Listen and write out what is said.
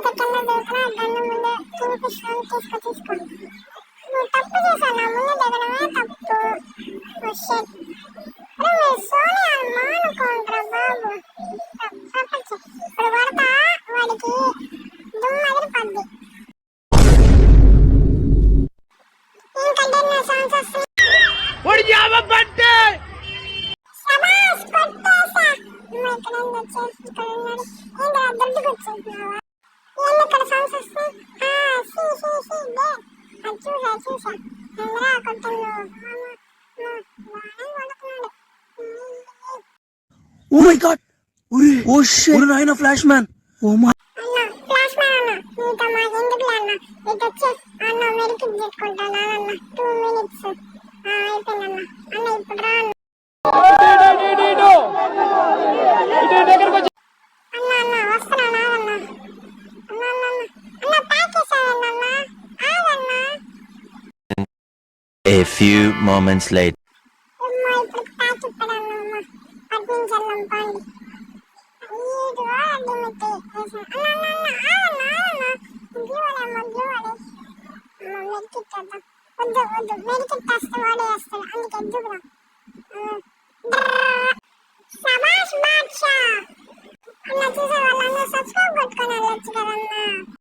సెకండ్లో దూకరా గన్ను ముందే కింగ్ఫిషర్ తీసుకో. నువ్వు తప్పు చేశావు, నా ముందు దిగడమే తప్పు. షట్ మీరు సోనియా మానుకోండ్రా బాబు. ఇప్పుడు కొడతా వాడికి దుమ్మెదిరి పద్ది. ఇంకంటే సాంగ్స్ వస్తున్నాయి. శబాష్ కొట్టేసా. ఇక్కడ వచ్చేసి ఇక్కడ ఉన్నాడు. ఏంటి అద్దరికి వచ్చేస్తున్నావా? ఏంటి ఇక్కడ సాంగ్స్ వస్తాయి? చూసా అందరా కొట్టను. Oh my god! Oh shit! Naina Flash Man! Oh my! అన్న ఫ్లాష్ మ్యాన్ అన్న, నీతో మాకెందుకులే అన్న, ఇటు వచ్చి అన్న మెడికిట్ పెట్టుకుంటాను అన్న. 2 minutes అయిపోయిందన్న. అన్న ఇప్పుడు రా అన్న. అన్న వస్తున్నాను ఆగన్న. అన్న pack చేసావన్న, ఆగన్న. A few moments later. అమ్మ ఇప్పుడు ప్యాక్ ఇప్పడన్న అమ్మ. పట్టించల్లం పండి. ఇది వాడి మిట్టి వేసా. అన్న ఆగన్న. గివ్వలే. మెడికిట్ చేద్దాం. వద్దు మెడికిట్ వస్తే వాడే వేస్తాడు, అందుకే ఎద్దుకురా. శబాష్ బాద్షా. అన్న చూసే వాళ్ళందరూ సబ్స్క్రైబ్ కొట్టుకొని వెళ్ళొచ్చు కదన్నా.